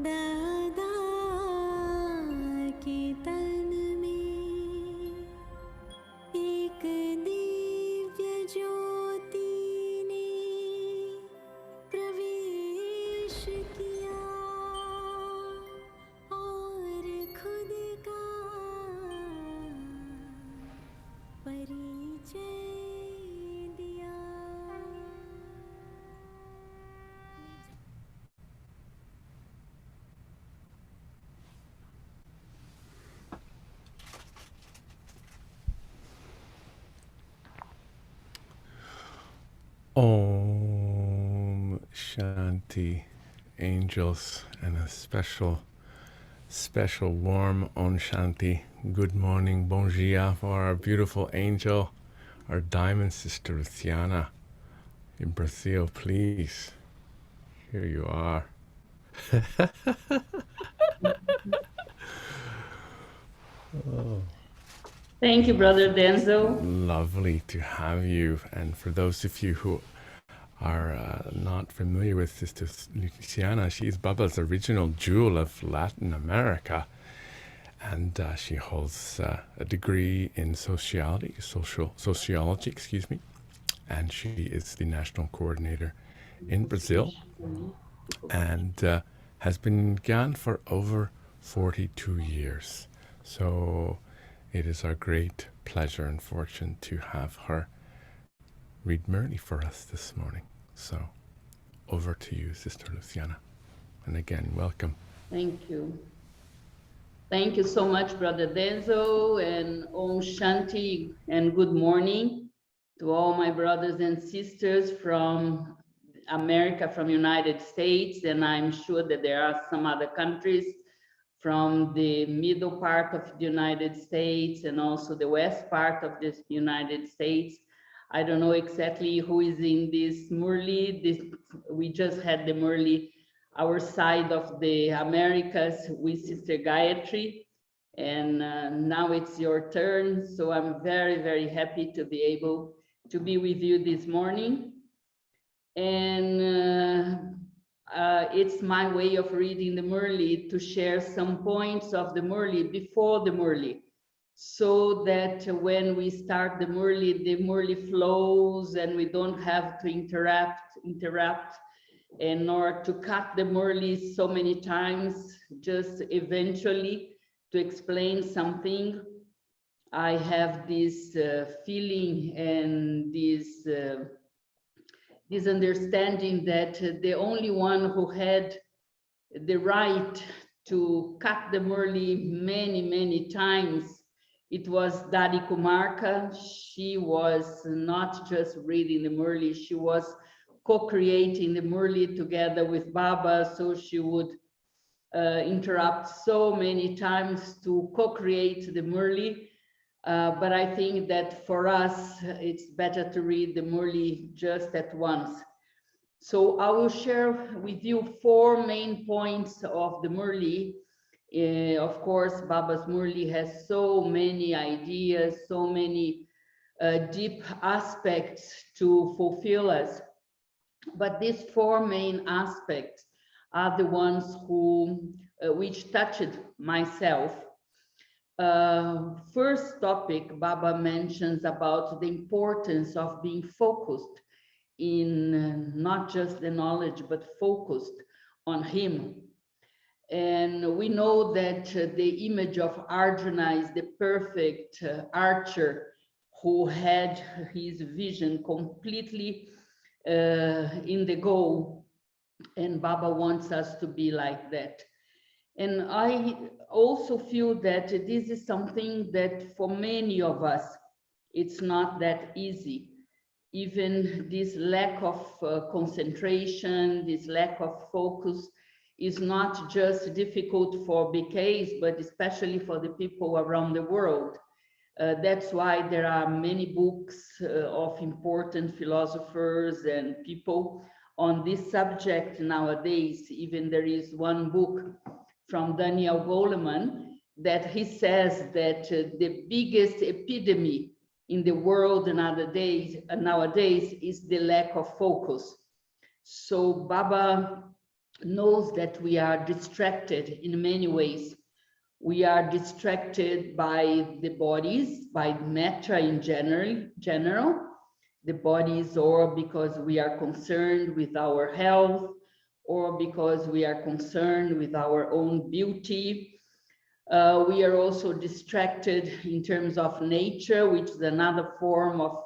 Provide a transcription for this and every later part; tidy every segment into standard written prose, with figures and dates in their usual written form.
दादा के तन में एक दिव्य ज्योति ने प्रवेश किया और खुद का परिचय दिया। Om Shanti, angels, and a special warm Om Shanti. Good morning, bon dia for our beautiful angel, our diamond sister Luciana in Brazil, please. Here you are. Oh, Thank you, Brother Denzel. lovely to have you. And for those of you who are not familiar with Sister Luciana, she is Baba's original jewel of Latin America. And she holds a degree in sociology, excuse me. And she is the national coordinator in Brazil and has been in Gyan for over 42 years. So it is our great pleasure and fortune to have her read Murli for us this morning. So over to you, Sister Luciana. And again, welcome. Thank you. Thank you so much, Brother Denzel, and Om Shanti, and good morning to all my brothers and sisters from America, from United States, and I'm sure that there are some other countries from the middle part of the United States and also the west part of the United States. I don't know exactly who is in this Murli. We just had the Murli, our side of the Americas with Sister Gayatri. And now it's your turn. So I'm very, very happy to be able to be with you this morning. And it's my way of reading the Murli to share some points of the Murli before the Murli, so that when we start the Murli flows and we don't have to interrupt, and nor to cut the Murli so many times, just eventually to explain something. I have this feeling and this understanding that the only one who had the right to cut the Murli many, many times, it was Dadi Kumarka. She was not just reading the Murli, she was co-creating the Murli together with Baba, so she would interrupt so many times to co-create the Murli. But I think that for us, it's better to read the Murli just at once. So I will share with you 4 main points of the Murli. Of course, Baba's Murli has so many ideas, so many deep aspects to fulfill us. But these 4 main aspects are the ones which touched myself. First topic, Baba mentions about the importance of being focused in not just the knowledge, but focused on him. And we know that the image of Arjuna is the perfect archer who had his vision completely in the goal. And Baba wants us to be like that. And I also feel that this is something that for many of us, it's not that easy. Even this lack of concentration, this lack of focus is not just difficult for BKs, but especially for the people around the world. That's why there are many books of important philosophers and people on this subject nowadays. Even there is one book from Daniel Goleman that he says that the biggest epidemic in the world nowadays is the lack of focus. So Baba knows that we are distracted in many ways. We are distracted by the bodies, by matter in general, the bodies, or because we are concerned with our health, or because we are concerned with our own beauty. We are also distracted in terms of nature, which is another form of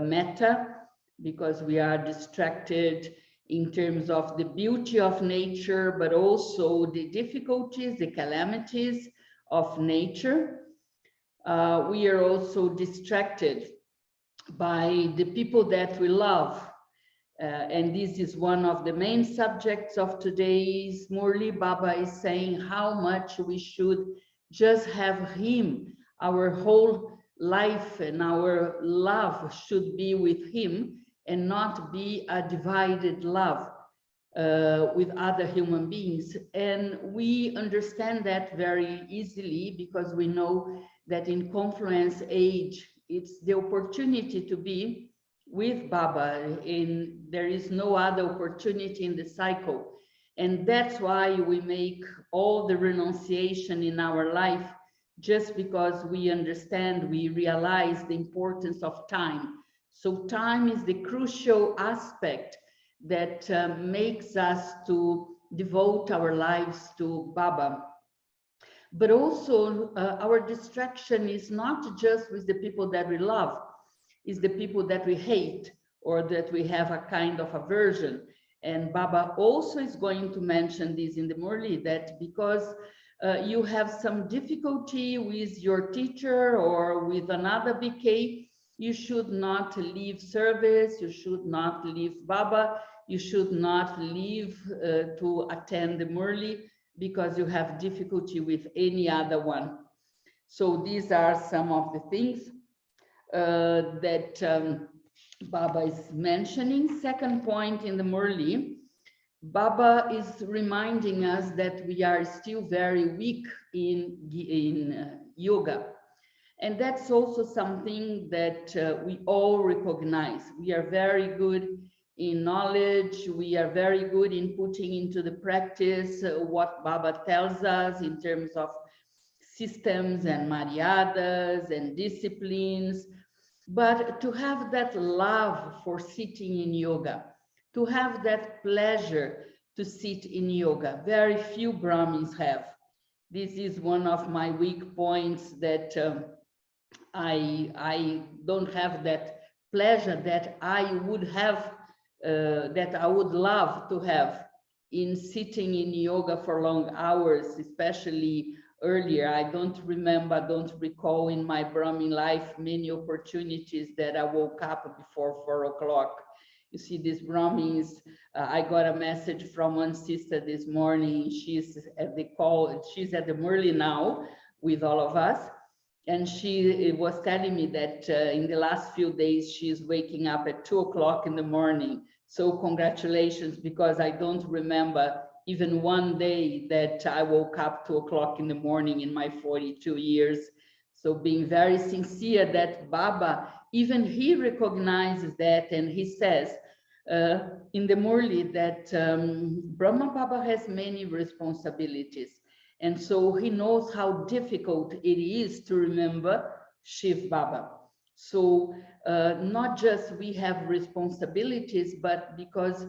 meta, because we are distracted in terms of the beauty of nature, but also the difficulties, the calamities of nature. We are also distracted by the people that we love. And this is one of the main subjects of today's Murli. Baba is saying how much we should just have him. Our whole life and our love should be with him and not be a divided love with other human beings. And we understand that very easily because we know that in Confluence age, it's the opportunity to be with Baba, and there is no other opportunity in the cycle. And that's why we make all the renunciation in our life, just because we understand, we realize the importance of time. So time is the crucial aspect that makes us to devote our lives to Baba. But also our distraction is not just with the people that we love, it's the people that we hate or that we have a kind of aversion. And Baba also is going to mention this in the Murli, that because you have some difficulty with your teacher or with another BK, you should not leave service, you should not leave Baba, you should not leave to attend the Murli because you have difficulty with any other one. So these are some of the things that Baba is mentioning. Second point in the Murli, Baba is reminding us that we are still very weak in yoga. And that's also something that we all recognize. We are very good in knowledge. We are very good in putting into the practice what Baba tells us in terms of systems and maryadas and disciplines. But to have that love for sitting in yoga, to have that pleasure to sit in yoga, very few Brahmins have. This is one of my weak points, that I don't have that pleasure that I would have, that I would love to have in sitting in yoga for long hours, especially earlier. I don't recall in my Brahmin life many opportunities that I woke up before 4 o'clock. You see, these Brahmins, I got a message from one sister this morning. She's at the Murli now with all of us. And she was telling me that in the last few days, she's waking up at 2 o'clock in the morning. So congratulations, because I don't remember even one day that I woke up 2 o'clock in the morning in my 42 years. So being very sincere that Baba, even he recognizes that, and he says in the Murli that Brahma Baba has many responsibilities. And so he knows how difficult it is to remember Shiv Baba. So not just we have responsibilities, but because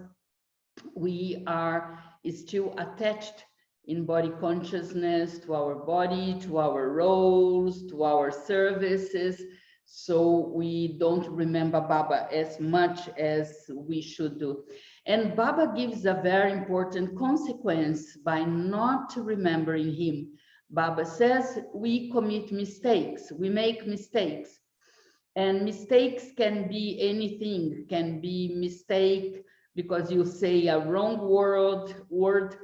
we are still attached in body consciousness to our body, to our roles, to our services. So we don't remember Baba as much as we should do. And Baba gives a very important consequence by not remembering him. Baba says we commit mistakes, we make mistakes. And mistakes can be anything, can be mistake because you say a wrong word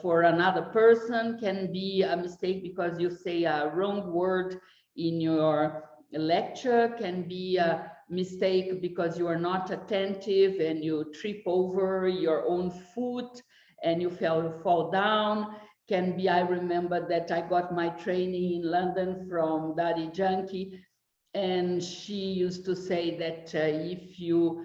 for another person, can be a mistake because you say a wrong word in your lecture, can be a mistake because you are not attentive and you trip over your own foot and you fall down. Can be, I remember that I got my training in London from Daddy Janki, and she used to say that if you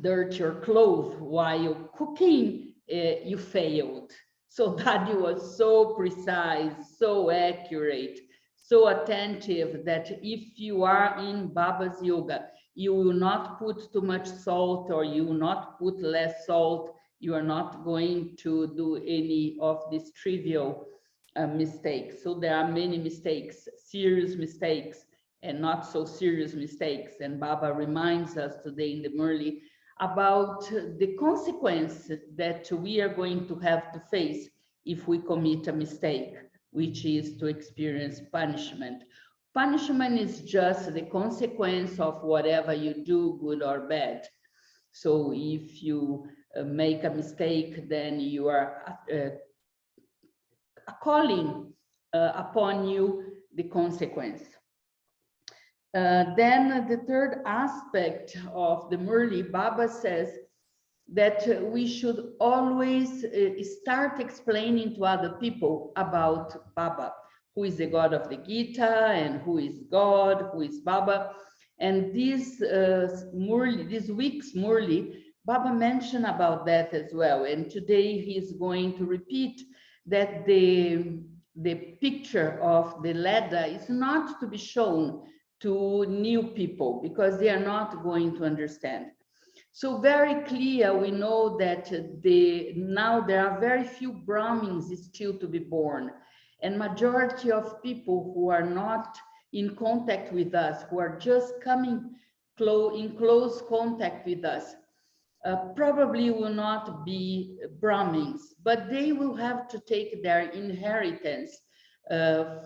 dirt your clothes while cooking, you failed. So Daddy was so precise, so accurate, so attentive that if you are in Baba's yoga, you will not put too much salt or you will not put less salt. You are not going to do any of these trivial mistakes. So there are many mistakes, serious mistakes, and not so serious mistakes. And Baba reminds us today in the Murli about the consequence that we are going to have to face if we commit a mistake, which is to experience punishment. Punishment is just the consequence of whatever you do, good or bad. So if you make a mistake, then you are calling upon you the consequence. Then the third aspect of the Murli, Baba says that we should always start explaining to other people about Baba, who is the God of the Gita and who is God, who is Baba. And this Murli, this week's Murli, Baba mentioned about that as well. And today he's going to repeat that the picture of the ladder is not to be shown to new people because they are not going to understand. So very clear, we know that now there are very few Brahmins still to be born, and majority of people who are not in contact with us, who are just coming in close contact with us, probably will not be Brahmins, but they will have to take their inheritance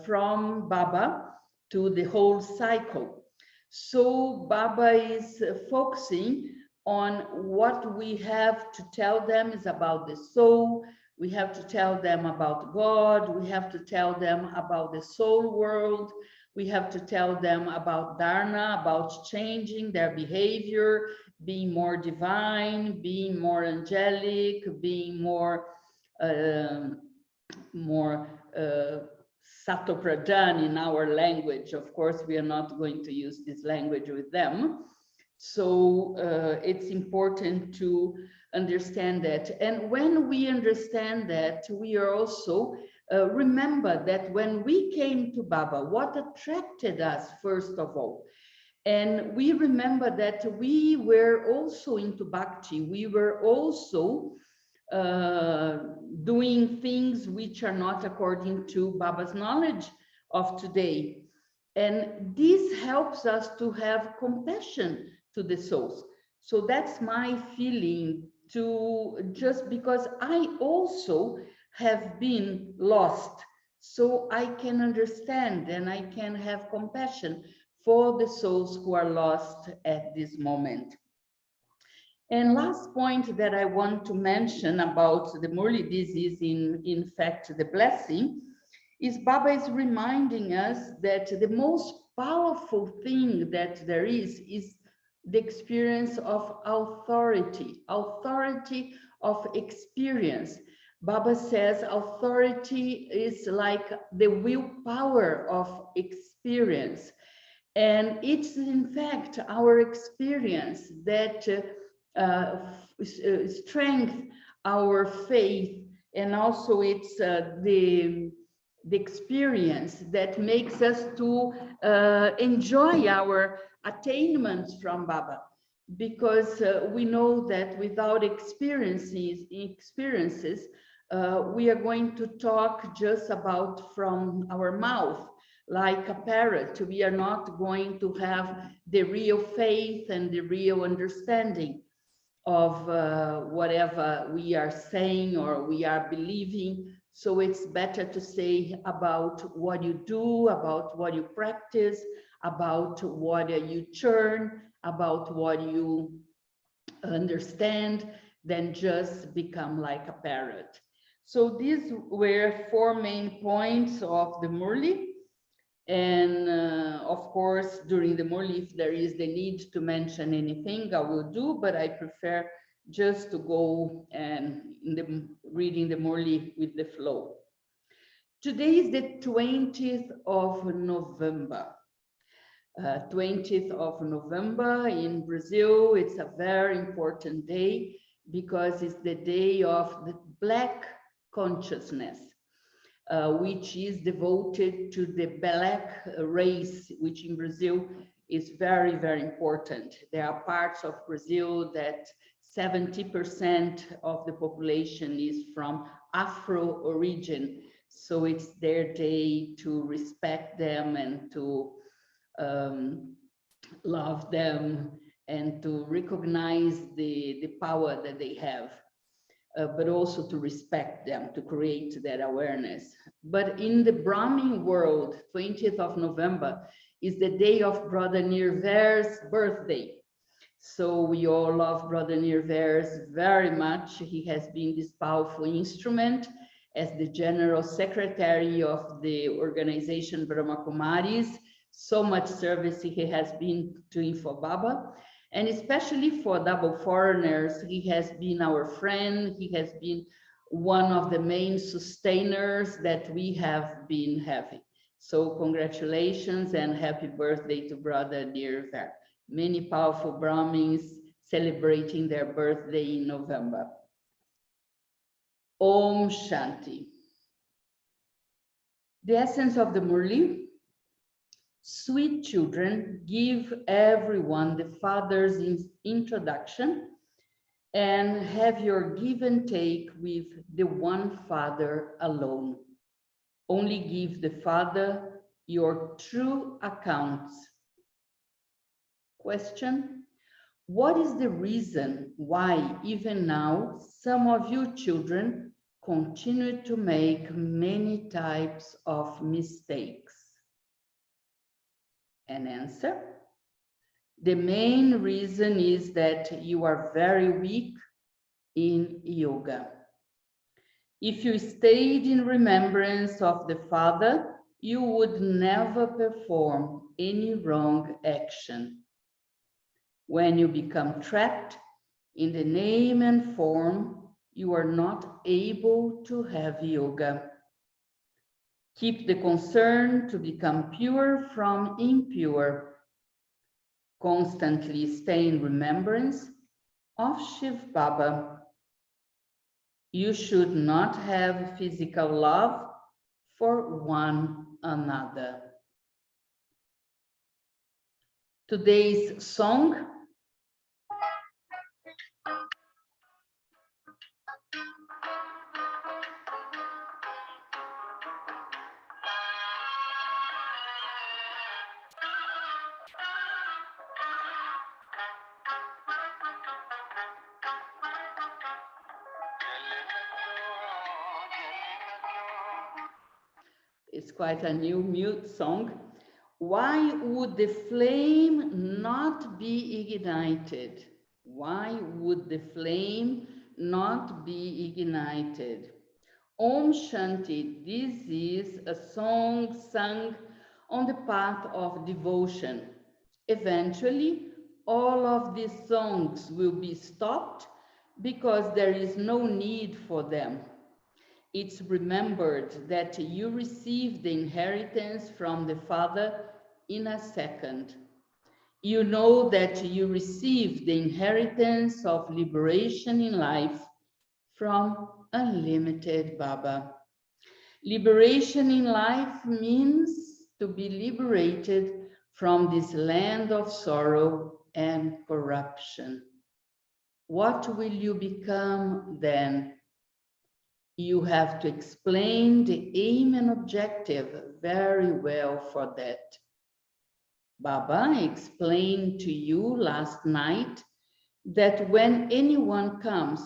from Baba to the whole cycle. So Baba is focusing on what we have to tell them is about the soul. We have to tell them about God. We have to tell them about the soul world. We have to tell them about Dharma, about changing their behavior, being more divine, being more angelic, being more Satopradhan in our language. Of course, we are not going to use this language with them. So it's important to understand that. And when we understand that, we are also remember that when we came to Baba, what attracted us first of all? And we remember that we were also into Bhakti. We were also doing things which are not according to Baba's knowledge of today. And this helps us to have compassion to the souls. So that's my feeling, to just because I also have been lost, so I can understand and I can have compassion for the souls who are lost at this moment. And last point that I want to mention about the Murli, this is in fact the blessing, is Baba is reminding us that the most powerful thing that there is the experience of authority of experience. Baba says authority is like the willpower of experience. And it's in fact our experience that strength our faith, and also it's the experience that makes us to enjoy our attainments from Baba, because we know that without experiences, we are going to talk just about from our mouth, like a parrot. We are not going to have the real faith and the real understanding of whatever we are saying or we are believing. So it's better to say about what you do, about what you practice, about what you churn, about what you understand, than just become like a parrot. So these were 4 main points of the Murli. And of course, during the Murli, if there is the need to mention anything, I will do, but I prefer just to go and reading the Murli with the flow. Today is the 20th of November. 20th of November in Brazil, it's a very important day. because it's the day of the Black consciousness, which is devoted to the Black race, which in Brazil is very, very important. There are parts of Brazil that 70% of the population is from Afro origin. So it's their day to respect them and to love them and to recognize the power that they have, but also to respect them, to create that awareness. But in the Brahmin world, 20th of November is the day of Brother Nirvair's birthday. So we all love Brother Nirvair very much. He has been this powerful instrument as the General Secretary of the organization Brahma Kumaris. So much service he has been doing for Baba. And especially for double foreigners, he has been our friend. He has been one of the main sustainers that we have been having. So congratulations and happy birthday to Brother Nirvair. Many powerful Brahmins celebrating their birthday in November. Om Shanti. The essence of the Murli. Sweet children, give everyone the Father's introduction and have your give and take with the one Father alone. Only give the Father your true accounts. Question: what is the reason why even now some of you children continue to make many types of mistakes? An answer: the main reason is that you are very weak in yoga. If you stayed in remembrance of the Father, you would never perform any wrong action. When you become trapped in the name and form, you are not able to have yoga. Keep the concern to become pure from impure. Constantly stay in remembrance of Shiv Baba. You should not have physical love for one another. Today's song . It's quite a new mute song. Why would the flame not be ignited? Why would the flame not be ignited? Om Shanti, this is a song sung on the path of devotion. Eventually, all of these songs will be stopped because there is no need for them. It's remembered that you receive the inheritance from the Father in a second. You know that you receive the inheritance of liberation in life from unlimited Baba. Liberation in life means to be liberated from this land of sorrow and corruption. What will you become then? You have to explain the aim and objective very well for that. Baba explained to you last night that when anyone comes,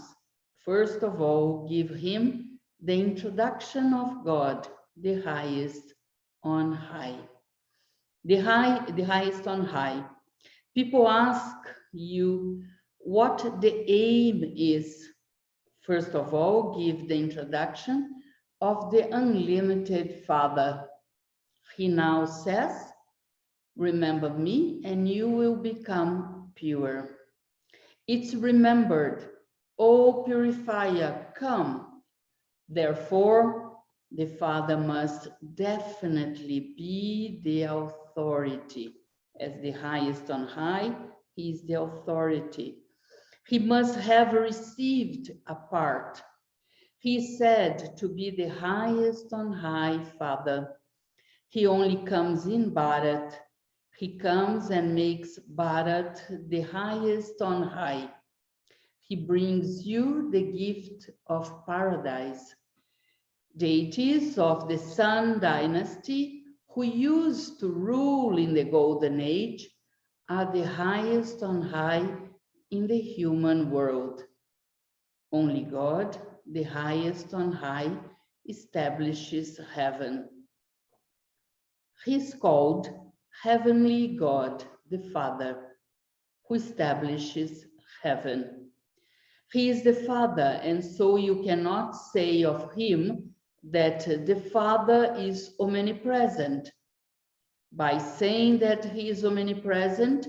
first of all, give him the introduction of God, the highest on high. The highest on high. People ask you what the aim is. First of all, give the introduction of the unlimited Father. He now says, remember me and you will become pure. It's remembered, O purifier, come. Therefore, the Father must definitely be the authority. As the highest on high, he is the authority. He must have received a part. He is said to be the highest on high Father. He only comes in Bharat. He comes and makes Bharat the highest on high. He brings you the gift of paradise. Deities of the Sun dynasty who used to rule in the Golden Age are the highest on high in the human world. Only God, the highest on high, establishes heaven. He is called Heavenly God, the Father, who establishes heaven. He is the Father, and so you cannot say of him that the Father is omnipresent. By saying that he is omnipresent,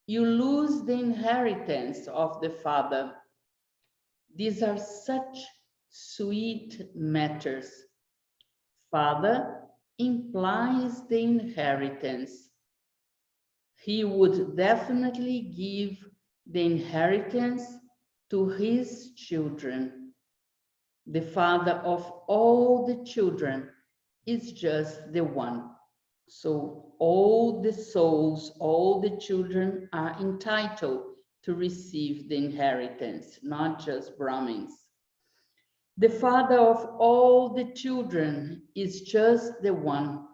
you lose the inheritance of the Father. These are such sweet matters. Father implies the inheritance. He would definitely give the inheritance to his children. The father of all the children is just the one. So all the souls, all the children are entitled to receive the inheritance, not just Brahmins. The father of all the children is just the one.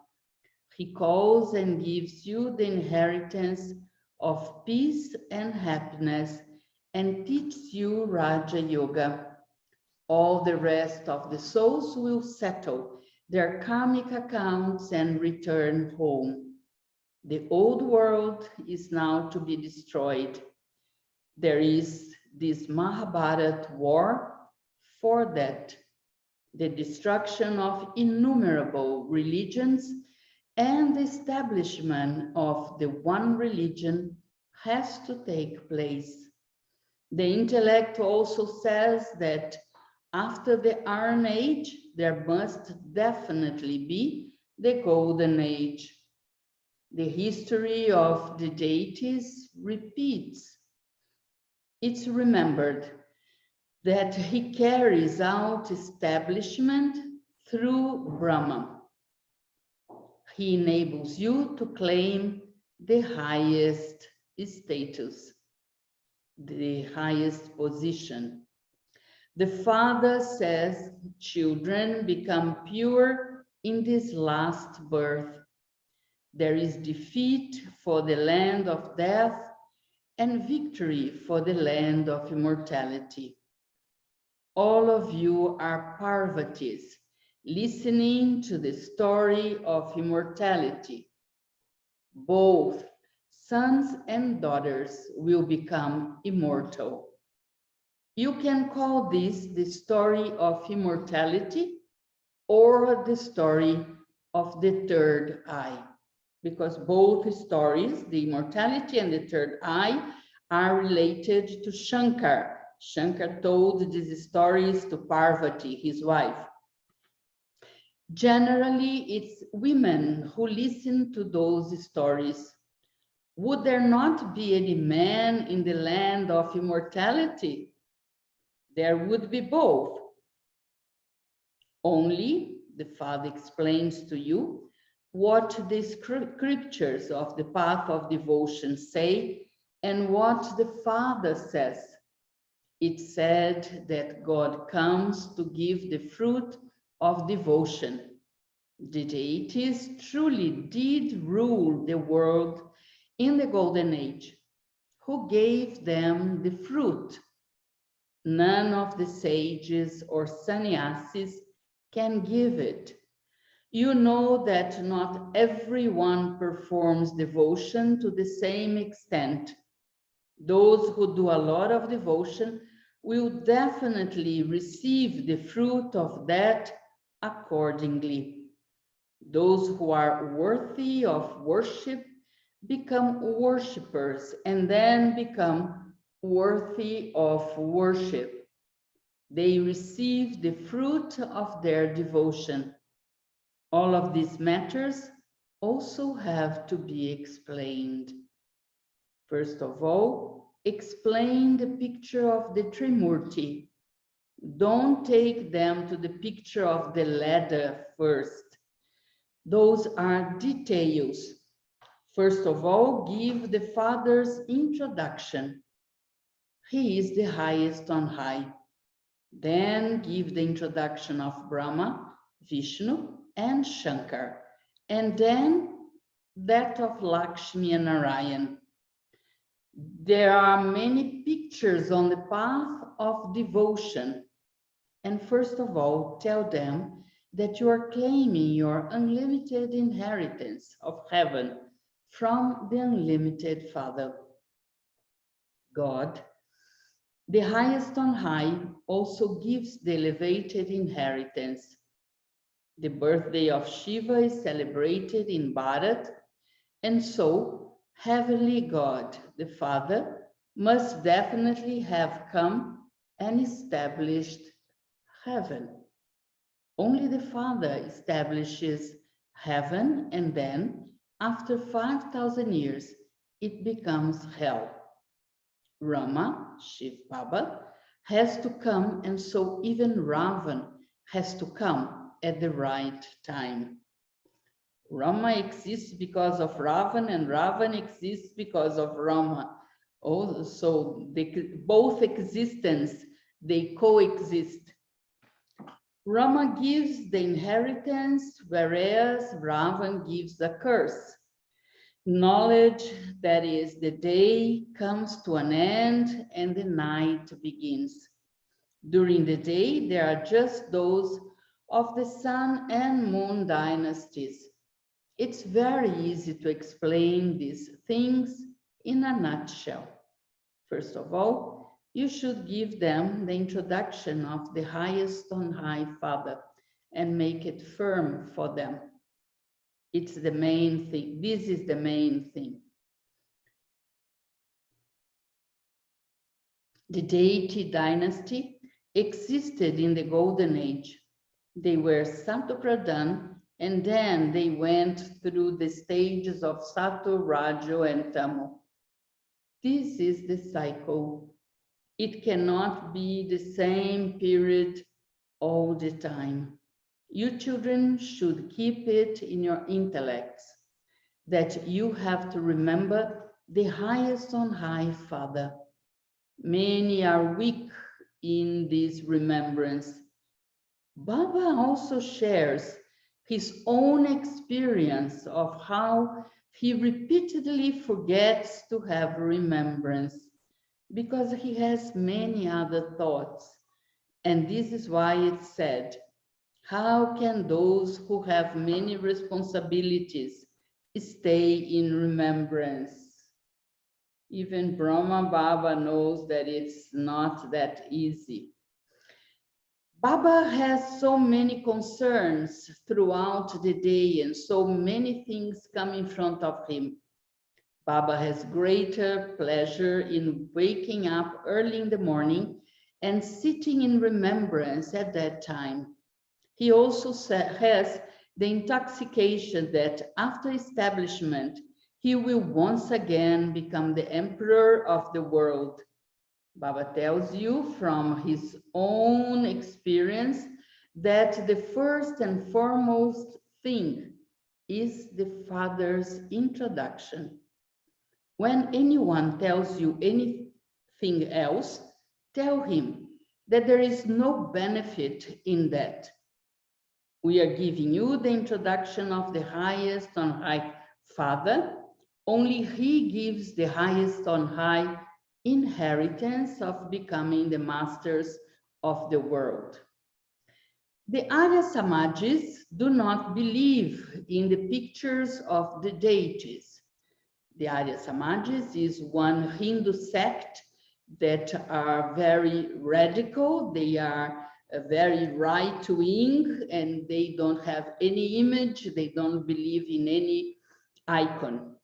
He calls and gives you the inheritance of peace and happiness and teaches you Raja Yoga. All the rest of the souls will settle their karmic accounts and return home. The old world is now to be destroyed. There is this Mahabharata war for that, the destruction of innumerable religions and the establishment of the one religion has to take place. The intellect also says that after the Iron Age, there must definitely be the Golden Age. The history of the deities repeats. It's remembered that he carries out establishment through Brahma. He enables you to claim the highest status, the highest position. The Father says children become pure in this last birth. There is defeat for the land of death and victory for the land of immortality. All of you are Parvatis, listening to the story of immortality. Both sons and daughters will become immortal. You can call this the story of immortality or the story of the third eye, because both stories, the immortality and the third eye, are related to Shankar. Shankar told these stories to Parvati, his wife. Generally, it's women who listen to those stories. Would there not be any man in the land of immortality? There would be both. Only, the Father explains to you, what the scriptures of the path of devotion say and what the Father says. It said that God comes to give the fruit of devotion. The deities truly did rule the world in the Golden Age. Who gave them the fruit? None of the sages or sannyasis can give it. You know that not everyone performs devotion to the same extent. Those who do a lot of devotion will definitely receive the fruit of that accordingly. Those who are worthy of worship become worshippers and then become worthy of worship. They receive the fruit of their devotion. All of these matters also have to be explained. First of all, explain the picture of the Trimurti. Don't take them to the picture of the ladder first. Those are details. First of all, give the Father's introduction. He is the highest on high. Then give the introduction of Brahma, Vishnu, and Shankar. And then that of Lakshmi and Narayan. There are many pictures on the path of devotion. And first of all, tell them that you are claiming your unlimited inheritance of heaven from the unlimited Father. God, the highest on high, also gives the elevated inheritance. The birthday of Shiva is celebrated in Bharat, and so Heavenly God, the Father, must definitely have come and established heaven. Only the Father establishes heaven, and then, after 5,000 years, it becomes hell. Rama, Shiv Baba, has to come, and so even Ravan has to come at the right time. Rama exists because of Ravan, and Ravan exists because of Rama. Oh, so both existence, they coexist. Rama gives the inheritance, whereas Ravan gives the curse. Knowledge, that is, the day comes to an end and the night begins. During the day, there are just those of the sun and moon dynasties. It's very easy to explain these things in a nutshell. First of all, you should give them the introduction of the highest on high Father and make it firm for them. It's the main thing. This is the main thing. The deity dynasty existed in the Golden Age. They were Satopradhan, and then they went through the stages of Sato, Rajo, and Tamo. This is the cycle. It cannot be the same period all the time. You children should keep it in your intellects that you have to remember the highest on high Father. Many are weak in this remembrance. Baba also shares his own experience of how he repeatedly forgets to have remembrance because he has many other thoughts. And this is why it's said, how can those who have many responsibilities stay in remembrance? Even Brahma Baba knows that it's not that easy. Baba has so many concerns throughout the day and so many things come in front of him. Baba has greater pleasure in waking up early in the morning and sitting in remembrance at that time. He also has the intoxication that after establishment, he will once again become the emperor of the world. Baba tells you from his own experience that the first and foremost thing is the Father's introduction. When anyone tells you anything else, tell him that there is no benefit in that. We are giving you the introduction of the highest on high Father. Only he gives the highest on high inheritance of becoming the masters of the world. The Arya Samajis do not believe in the pictures of the deities. The Arya Samajis is one Hindu sect that are very radical. They are very right-wing and they don't have any image. They don't believe in any icon.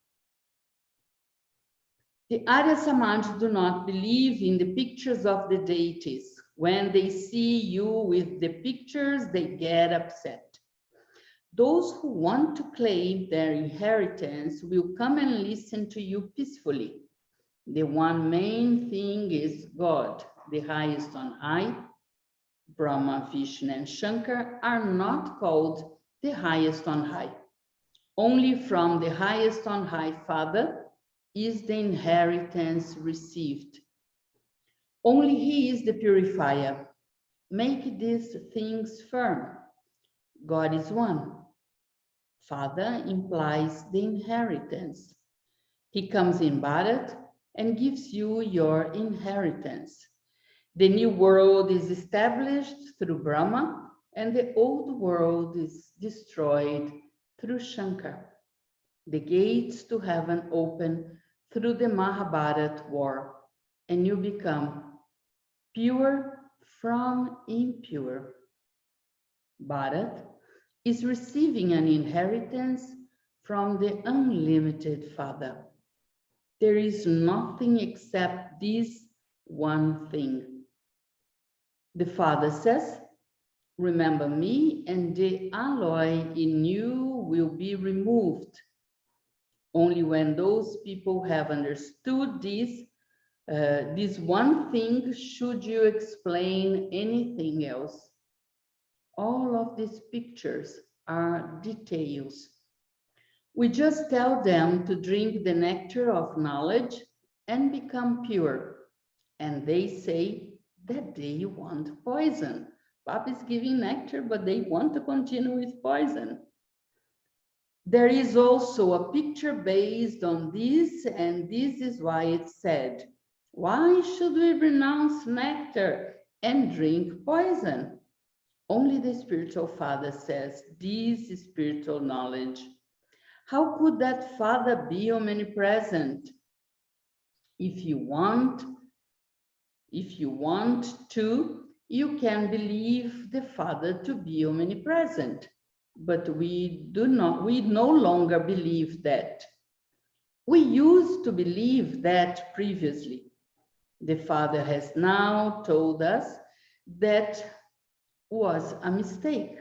The Arya Samaj do not believe in the pictures of the deities. When they see you with the pictures, they get upset. Those who want to claim their inheritance will come and listen to you peacefully. The one main thing is God, the highest on high. Brahma, Vishnu, and Shankar are not called the highest on high. Only from the highest on high Father is the inheritance received. Only He is the purifier. Make these things firm. God is one. Father implies the inheritance. He comes in Bharat and gives you your inheritance. The new world is established through Brahma, and the old world is destroyed through Shankar. The gates to heaven open through the Mahabharat war, and you become pure from impure. Bharat is receiving an inheritance from the unlimited Father. There is nothing except this one thing. The Father says, remember me, and the alloy in you will be removed. Only when those people have understood this one thing should you explain anything else. All of these pictures are details. We just tell them to drink the nectar of knowledge and become pure. And they say that they want poison. Papa is giving nectar, but they want to continue with poison. There is also a picture based on this, and this is why it's said, why should we renounce nectar and drink poison? Only the spiritual Father says this is spiritual knowledge. How could that Father be omnipresent? If you want to, you can believe the Father to be omnipresent. But we no longer believe that. We used to believe that previously. The Father has now told us that was a mistake,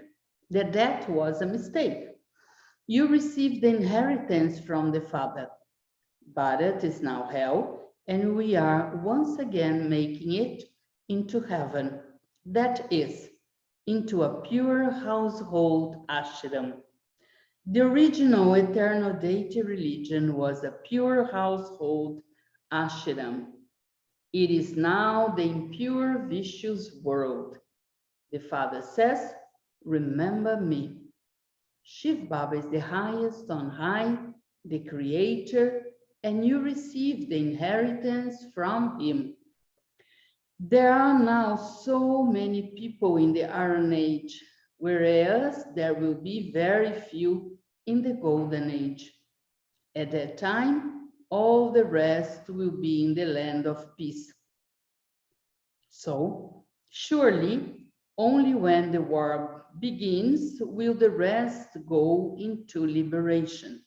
that was a mistake. You received the inheritance from the Father. Bharat is now hell, and we are once again making it into heaven. That is, into a pure household ashram. The original eternal deity religion was a pure household ashram. It is now the impure, vicious world. The Father says, remember me. Shiv Baba is the highest on high, the creator, and you receive the inheritance from him. There are now so many people in the Iron Age, whereas there will be very few in the Golden Age. At that time, all the rest will be in the land of peace. So, surely, only when the war begins will the rest go into liberation.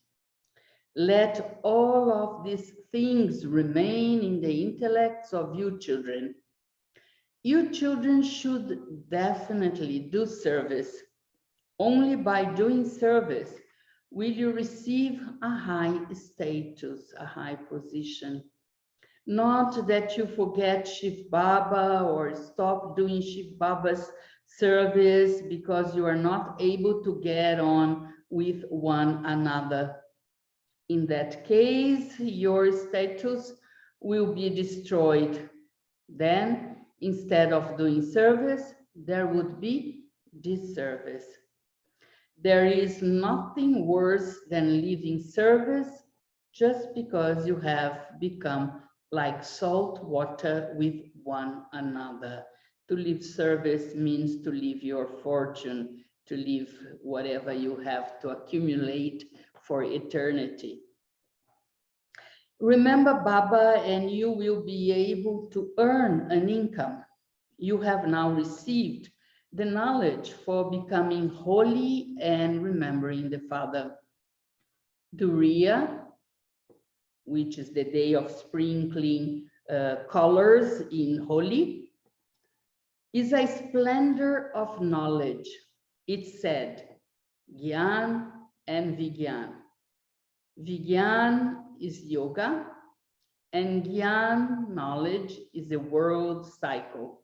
Let all of these things remain in the intellects of you children. You children should definitely do service. Only by doing service will you receive a high status, a high position. Not that you forget Shiv Baba or stop doing Shiv Baba's service because you are not able to get on with one another. In that case, your status will be destroyed. Then, instead of doing service, there would be disservice. There is nothing worse than leaving service just because you have become like salt water with one another. To leave service means to leave your fortune, to leave whatever you have to accumulate for eternity. Remember Baba, and you will be able to earn an income. You have now received the knowledge for becoming holy and remembering the Father. Duriya, which is the day of sprinkling colors in Holi, is a splendor of knowledge. It said, Gyan and Vigyan. Vigyan is yoga, And Gyan, knowledge, is a world cycle.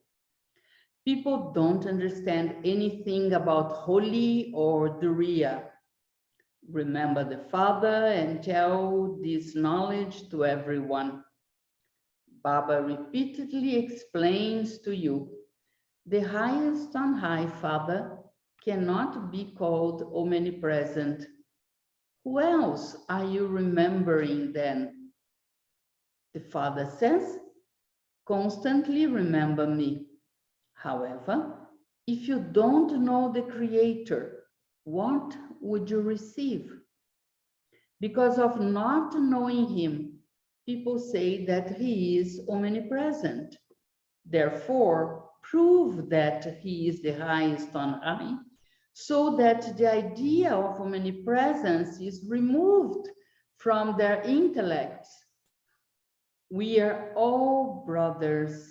People don't understand anything about Holi or Duriya. Remember the Father and tell this knowledge to everyone. Baba repeatedly explains to you, the highest on high Father cannot be called omnipresent. Who else are you remembering then? The Father says, constantly remember me. However, if you don't know the Creator, what would you receive? Because of not knowing Him, people say that He is omnipresent. Therefore, prove that He is the highest on high, so that the idea of omnipresence is removed from their intellects. We are all brothers.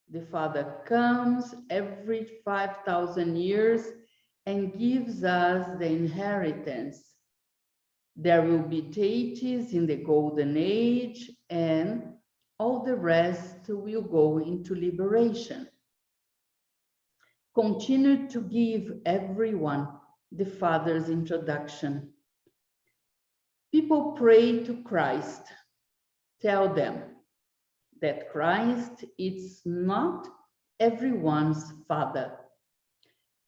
The Father comes every 5,000 years and gives us the inheritance. There will be deities in the golden age, and all the rest will go into liberation. Continue to give everyone the Father's introduction. People pray to Christ. Tell them that Christ is not everyone's Father.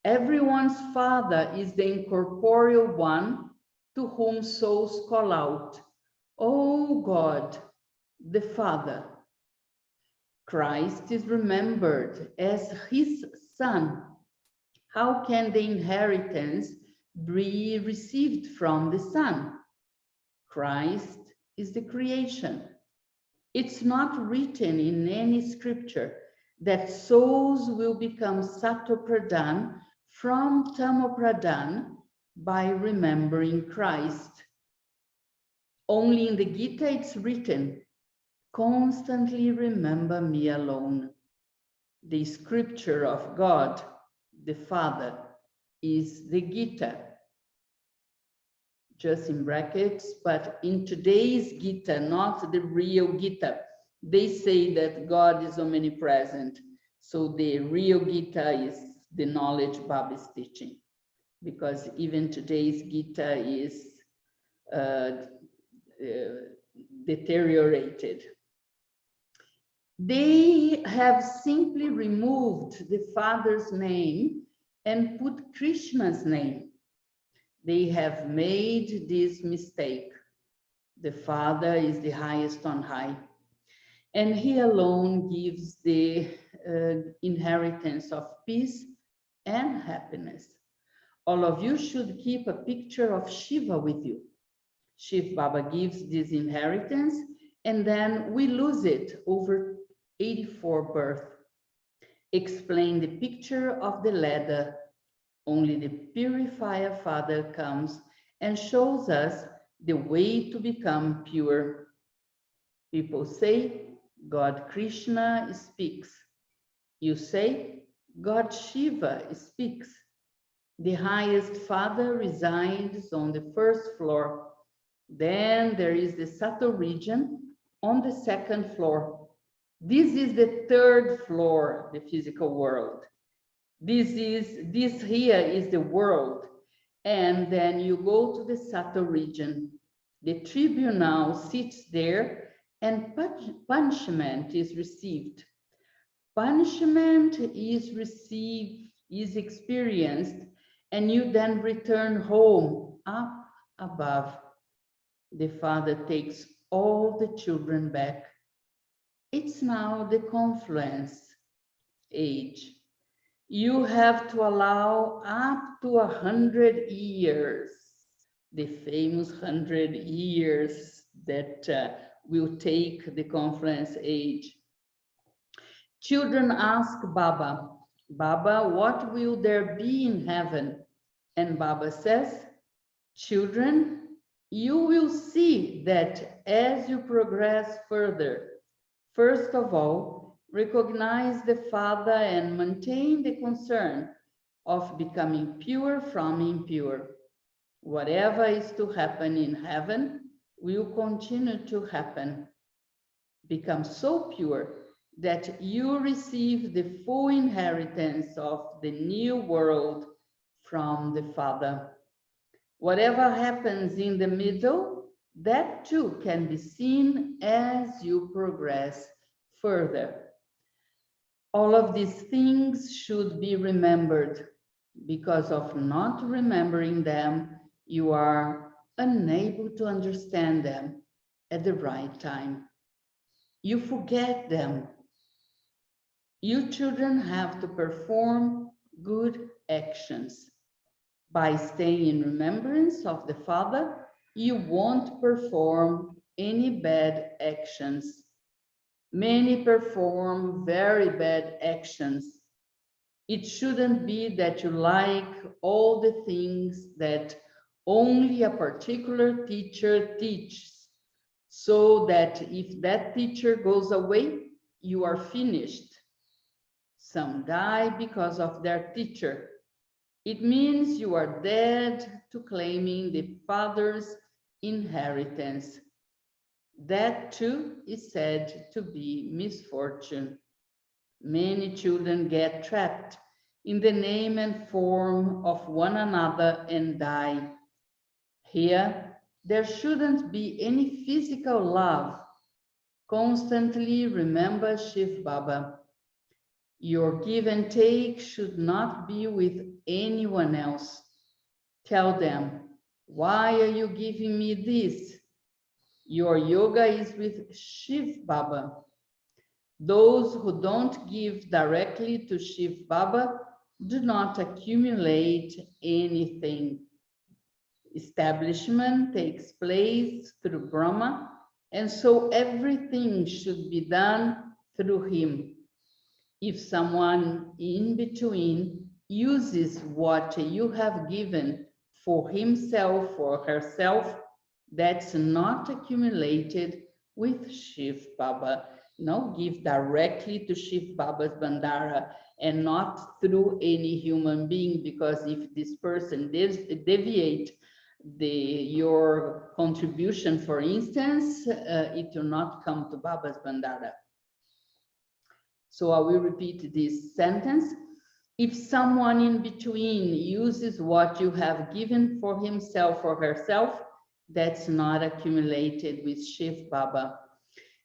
Everyone's Father is the incorporeal one to whom souls call out, "Oh God, the Father." Christ is remembered as his Son. How can the inheritance be received from the Son? Christ is the creation. It's not written in any scripture that souls will become Sato Pradhan from Tamo Pradhan by remembering Christ. Only in the Gita it's written, constantly remember me alone. The scripture of God, the Father, is the Gita. Just in brackets, but in today's Gita, not the real Gita, they say that God is omnipresent. So the real Gita is the knowledge Baba is teaching, because even today's Gita is deteriorated. They have simply removed the Father's name and put Krishna's name. They have made this mistake. The Father is the highest on high, and He alone gives the inheritance of peace and happiness. All of you should keep a picture of Shiva with you. Shiv Baba gives this inheritance, and then we lose it over 84 births. Explain the picture of the ladder. Only the purifier Father comes and shows us the way to become pure. People say, God Krishna speaks. You say, God Shiva speaks. The highest Father resides on the first floor. Then there is the subtle region on the second floor. This is the third floor, the physical world. This here is the world. And then you go to the subtle region. The tribunal sits there and punishment is received. Punishment is received, is experienced, and you then return home up above. The Father takes all the children back. It's now the confluence age. You have to allow up to 100 years, the famous 100 years that will take the confluence age. Children ask Baba, Baba, what will there be in heaven? And Baba says, children, you will see that as you progress further, first of all, recognize the Father and maintain the concern of becoming pure from impure. Whatever is to happen in heaven will continue to happen. become so pure that you receive the full inheritance of the new world from the Father. Whatever happens in the middle, that too can be seen as you progress further. All of these things should be remembered. Because of not remembering them, you are unable to understand them at the right time. You forget them. You children have to perform good actions. By staying in remembrance of the Father, you won't perform any bad actions. Many perform very bad actions. It shouldn't be that you like all the things that only a particular teacher teaches, so that if that teacher goes away, you are finished. Some die because of their teacher. It means you are dead to claiming the Father's inheritance. That too is said to be misfortune. Many children get trapped in the name and form of one another and die. Here, there shouldn't be any physical love. Constantly remember Shiv Baba. Your give and take should not be with anyone else. Tell them, why are you giving me this? Your yoga is with Shiv Baba. Those who don't give directly to Shiv Baba do not accumulate anything. Establishment takes place through Brahma, and so everything should be done through him. If someone in between uses what you have given for himself or herself, that's not accumulated with Shiv Baba. No, give directly to Shiv Baba's Bandara and not through any human being, because if this person deviate your contribution, for instance, it will not come to Baba's Bandara. So I will repeat this sentence. If someone in between uses what you have given for himself or herself, that's not accumulated with Shiv Baba.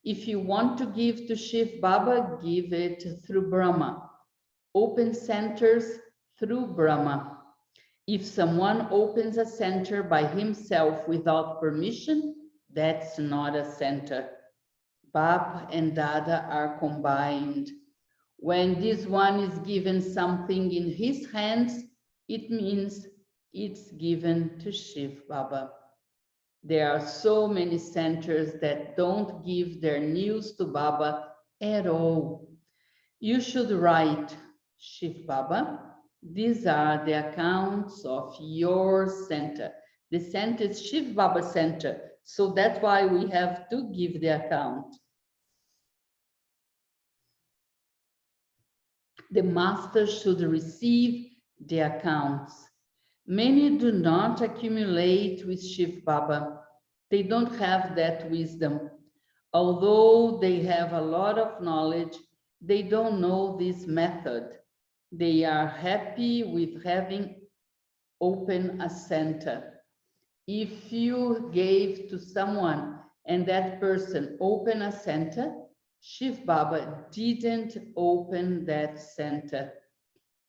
If you want to give to Shiv Baba, give it through Brahma. Open centers through Brahma. If someone opens a center by himself without permission, that's not a center. Bab and Dada are combined. When this one is given something in his hands, it means it's given to Shiv Baba. There are so many centers that don't give their news to Baba at all. You should write, Shiv Baba, these are the accounts of your center. The center is Shiv Baba Center, so that's why we have to give the account. The master should receive the accounts. Many do not accumulate with Shiv Baba. They don't have that wisdom. Although they have a lot of knowledge, they don't know this method. They are happy with having opened a center. If you gave to someone and that person opened a center, Shiv Baba didn't open that center.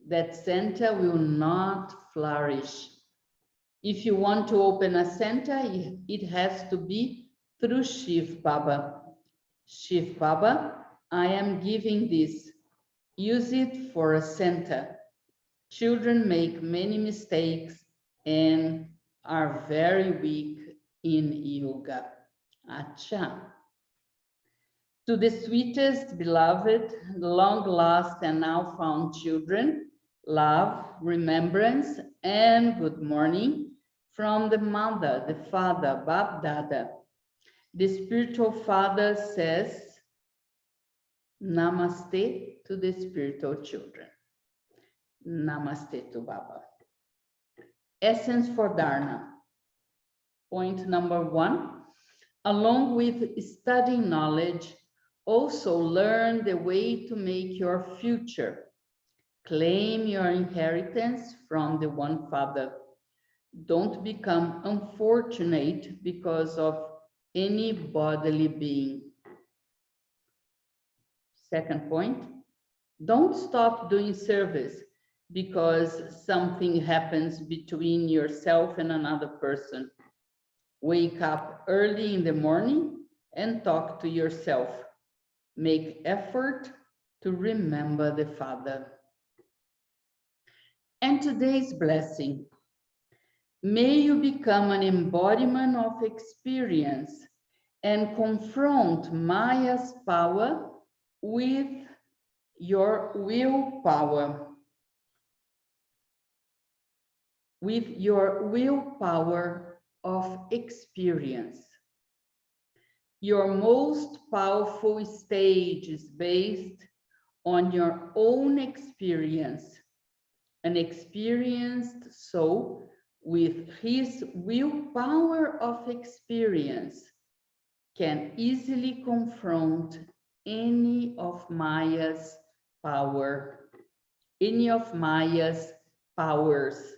That center will not flourish. If you want to open a center, it has to be through Shiv Baba. Shiv Baba, I am giving this. Use it for a center. Children make many mistakes and are very weak in yoga. Acha. To the sweetest, beloved, long lost and now found children, love, remembrance, and good morning from the mother, the father, Bab Dada. The spiritual father says, Namaste to the spiritual children. Namaste to Baba. Essence for Dharna. Point number 1. Along with studying knowledge, Also, learn the way to make your future. Claim your inheritance from the One Father. Don't become unfortunate because of any bodily being. Second point, don't stop doing service because something happens between yourself and another person. Wake up early in the morning and talk to yourself. Make effort to remember the Father. And today's blessing. May you become an embodiment of experience and confront Maya's power with your willpower. With your willpower of experience. Your most powerful stage is based on your own experience. An experienced soul with his willpower of experience can easily confront any of Maya's powers,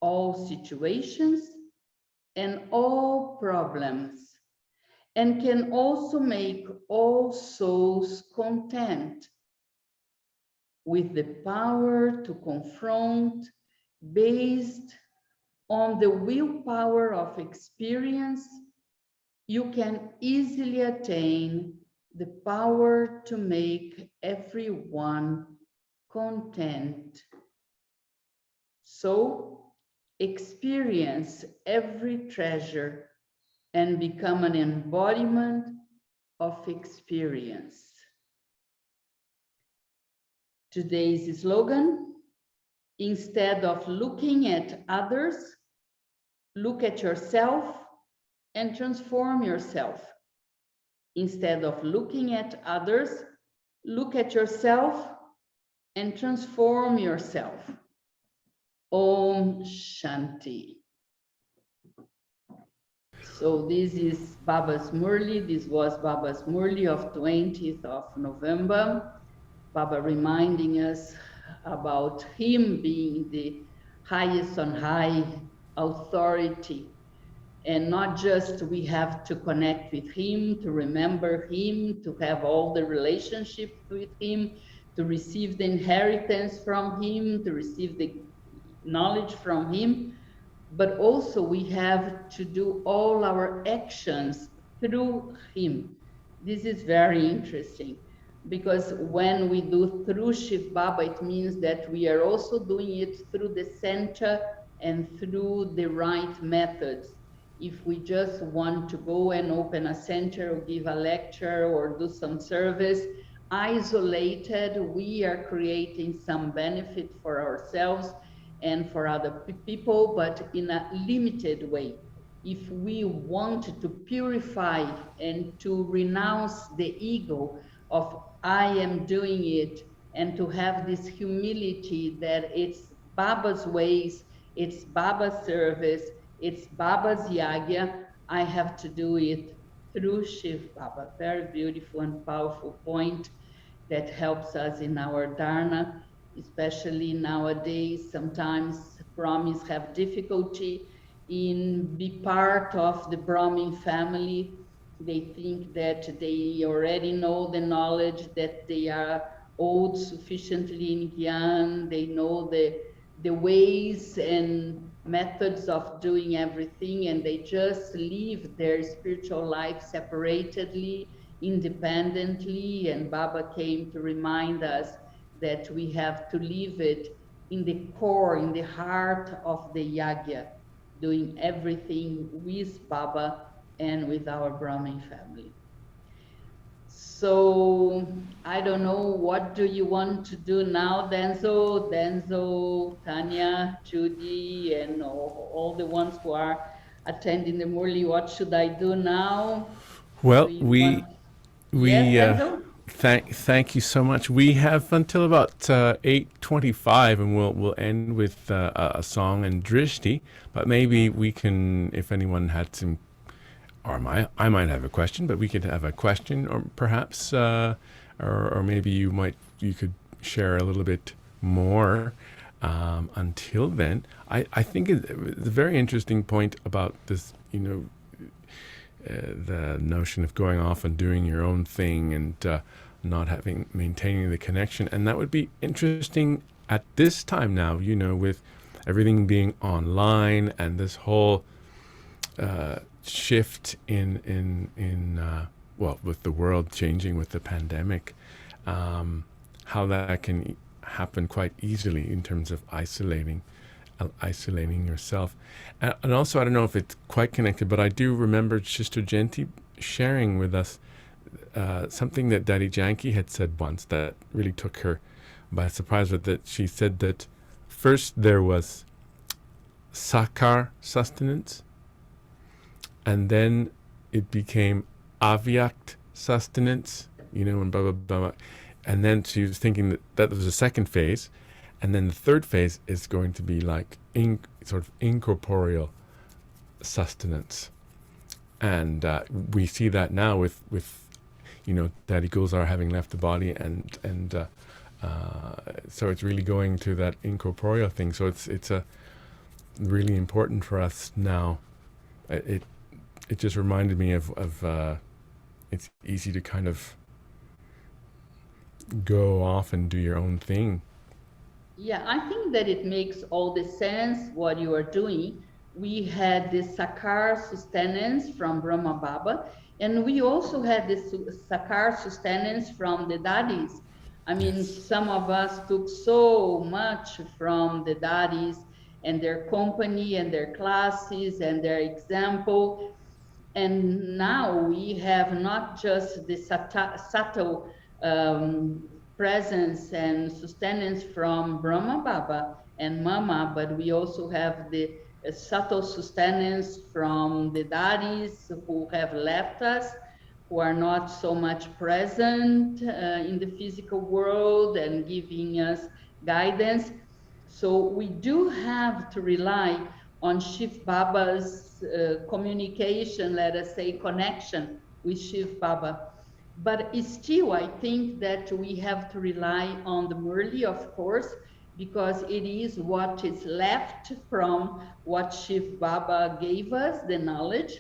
all situations and all problems, and can also make all souls content with the power to confront based on the willpower of experience. You can easily attain the power to make everyone content. So experience every treasure and become an embodiment of experience. Today's slogan, instead of looking at others, look at yourself and transform yourself. Instead of looking at others, look at yourself and transform yourself. Om Shanti. So this is Baba's Murli. This was Baba's Murli of 20th of November. Baba reminding us about him being the highest on high authority. And not just we have to connect with him, to remember him, to have all the relationship with him, to receive the inheritance from him, to receive the knowledge from him, but also we have to do all our actions through him. This is very interesting, because when we do through Shiv Baba, it means that we are also doing it through the center and through the right methods. If we just want to go and open a center or give a lecture or do some service, isolated, we are creating some benefit for ourselves and for other people, but in a limited way. If we want to purify and to renounce the ego of I am doing it, and to have this humility that it's Baba's ways, it's Baba's service, it's Baba's yagya, I have to do it through Shiv Baba. Very beautiful and powerful point that helps us in our dharna, especially nowadays. Sometimes Brahmins have difficulty in be part of the Brahmin family. They think that they already know the knowledge, that they are old sufficiently in Gyan, they know the ways and methods of doing everything, and they just live their spiritual life separately, independently. And Baba came to remind us that we have to live it in the core, in the heart of the yagya, doing everything with Baba and with our Brahmin family. So I don't know, what do you want to do now, Denzo, Tanya, Judy, and all the ones who are attending the Murli? What should I do now? Well, Yes, Denzo? thank you so much. We have until about 8:25, and we'll end with a song and drishti. But maybe we can, if anyone had some or I might have a question, but we could have a question, or perhaps, or maybe you could share a little bit more. Until then, I think it's a very interesting point about this, the notion of going off and doing your own thing and not maintaining the connection. And that would be interesting at this time now, with everything being online and this whole shift well, with the world changing with the pandemic, how that can happen quite easily in terms of isolating yourself. And also, I don't know if it's quite connected, but I do remember Sister Genti sharing with us something that Daddy Janky had said once that really took her by surprise. But that she said that first there was sakar sustenance, and then it became avyakt sustenance, and blah, blah, blah. And then she was thinking that was the second phase. And then the third phase is going to be like sort of incorporeal sustenance. And we see that now with Daddy Gulzar having left the body, and so it's really going to that incorporeal thing. So it's a really important for us now. It just reminded me of it's easy to kind of go off and do your own thing. Yeah, I think that it makes all the sense what you are doing. We had the Sakar sustenance from Brahma Baba, and we also had the Sakar sustenance from the Dadis. I mean, yes. Some of us took so much from the Dadis and their company and their classes and their example. And now we have not just the subtle presence and sustenance from Brahma Baba and Mama, but we also have the subtle sustenance from the Dadis who have left us, who are not so much present in the physical world and giving us guidance. So we do have to rely on Shiv Baba's communication, let us say connection with Shiv Baba. But still, I think that we have to rely on the Murli, of course, because it is what is left from what Shiv Baba gave us, the knowledge.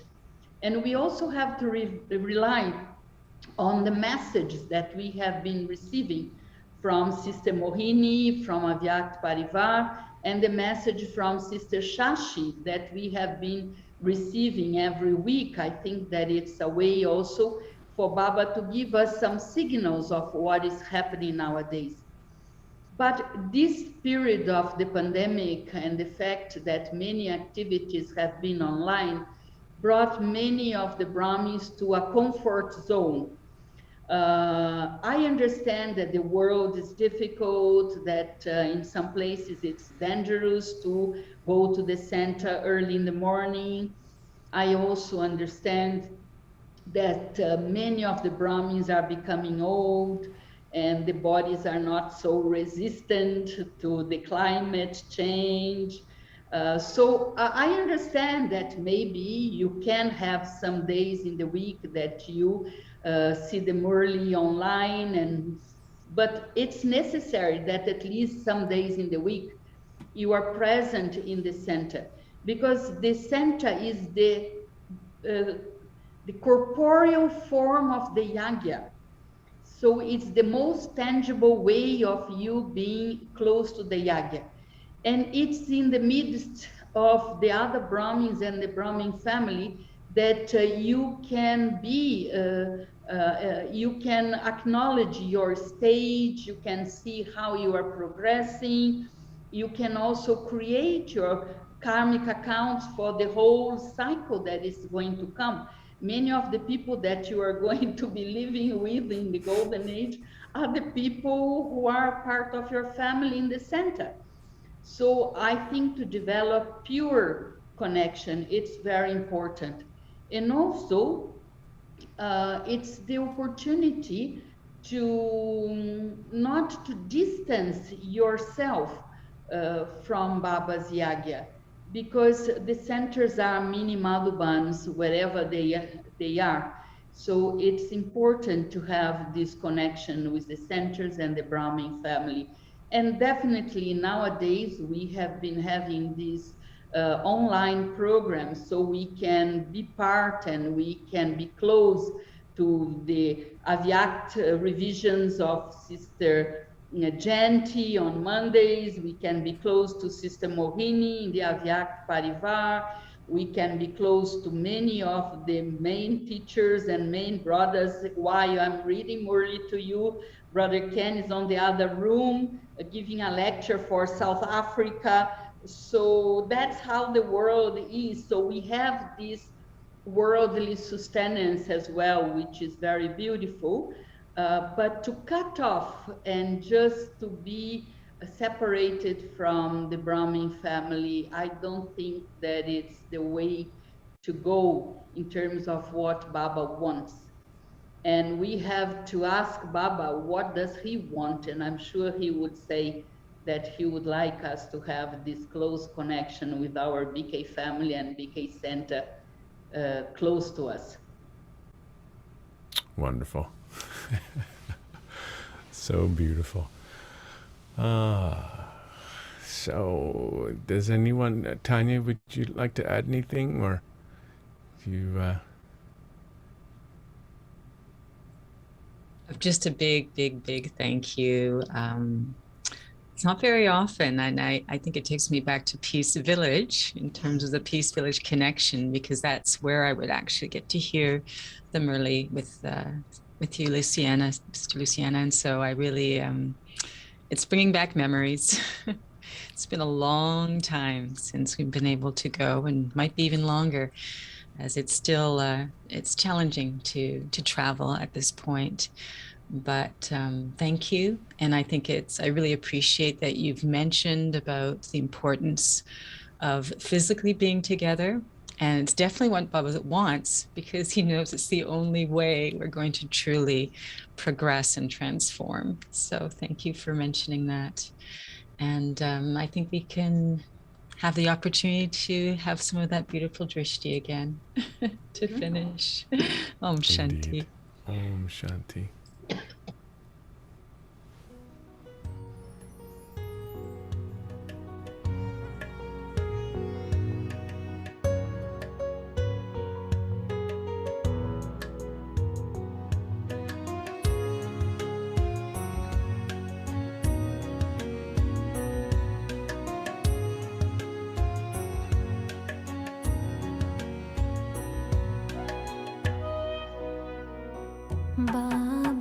And we also have to rely on the messages that we have been receiving from Sister Mohini, from Avyakt Parivar, and the message from Sister Shashi that we have been receiving every week. I think that it's a way also for Baba to give us some signals of what is happening nowadays. But this period of the pandemic and the fact that many activities have been online brought many of the Brahmins to a comfort zone. I understand that the world is difficult, that in some places it's dangerous to go to the center early in the morning. I also understand that many of the Brahmins are becoming old and the bodies are not so resistant to the climate change. So I understand that maybe you can have some days in the week that you see the Murli online, but it's necessary that at least some days in the week you are present in the center, because the center is the corporeal form of the yagya. So it's the most tangible way of you being close to the yagya. And it's in the midst of the other Brahmins and the Brahmin family that you can be, you can acknowledge your stage, you can see how you are progressing, you can also create your karmic accounts for the whole cycle that is going to come. Many of the people that you are going to be living with in the golden age are the people who are part of your family in the center. So I think to develop pure connection, it's very important. And also, it's the opportunity to not to distance yourself from Baba's Yagya. because the centers are mini Madhubans wherever they are. So it's important to have this connection with the centers and the Brahmin family. And definitely nowadays we have been having these online programs so we can be part and we can be close to the Avyakt revisions of Sister Jayanti on Mondays. We can be close to Sister Mohini in the Avyakt Parivar. We can be close to many of the main teachers and main brothers. While I'm reading Murli to you, Brother Ken is on the other room giving a lecture for South Africa. So that's how the world is. So we have this worldly sustenance as well, which is very beautiful. But to cut off and just to be separated from the Brahmin family, I don't think that it's the way to go in terms of what Baba wants. And we have to ask Baba, what does he want? And I'm sure he would say that he would like us to have this close connection with our BK family and BK Center close to us. Wonderful. So beautiful. So does anyone, Tanya, would you like to add anything, or do you Just a big, big, big thank you. It's not very often, and I think it takes me back to Peace Village in terms of the Peace Village connection, because that's where I would actually get to hear the Murli with you, Luciana, Sister Luciana. And so I really, it's bringing back memories. It's been a long time since we've been able to go, and might be even longer, as it's still, it's challenging to travel at this point. But thank you. And I think I really appreciate that you've mentioned about the importance of physically being together. And it's definitely what Baba wants, because he knows it's the only way we're going to truly progress and transform. So thank you for mentioning that. And I think we can have the opportunity to have some of that beautiful drishti again to finish. Om Shanti. Indeed. Om Shanti. Baba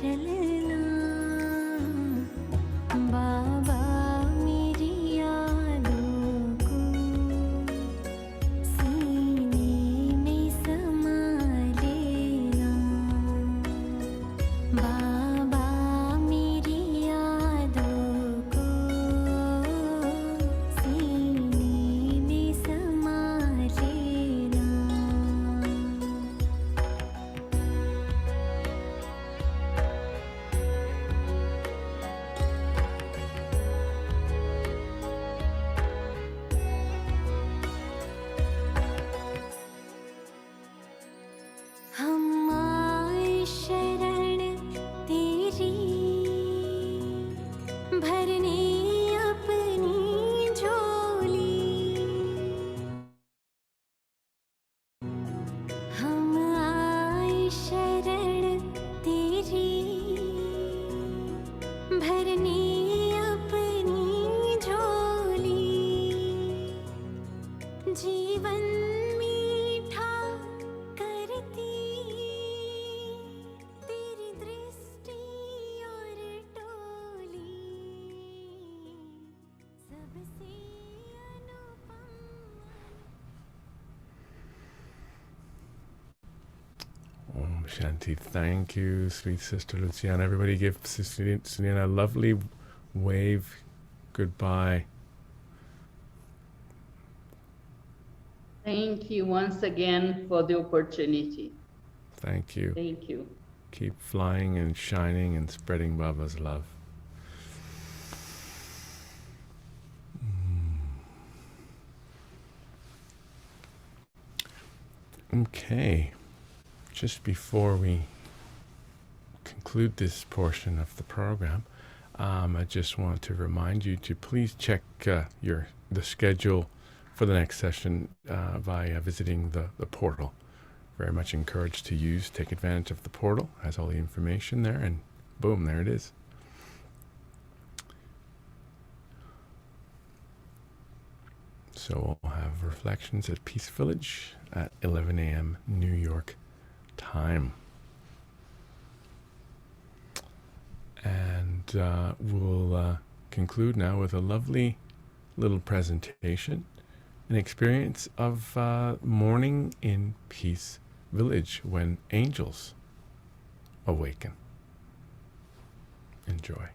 चलना बाबा मेरी यादों को सीने में समा लेना बाबा मेरी यादों को सीने में समा लेना हम आए शरण तेरी भरने अपनी झोली हम आए शरण तेरी भरने अपनी झोली जीवन मीठा करती तेरी दृष्टि और टोली सबसे अनुपम Om Shanti. Thank you, sweet sister Luciana. Everybody give Sister Luciana a lovely wave goodbye. Thank you once again for the opportunity. Thank you. Thank you. Keep flying and shining and spreading Baba's love. Okay. Just before we conclude this portion of the program, I just want to remind you to please check the schedule for the next session via visiting the portal. Very much encouraged to take advantage of the portal. Has all the information there, and boom, there it is. So we'll have reflections at Peace Village at 11 a.m. New York time. And we'll conclude now with a lovely little presentation, an experience of morning in Peace Village when angels awaken. Enjoy.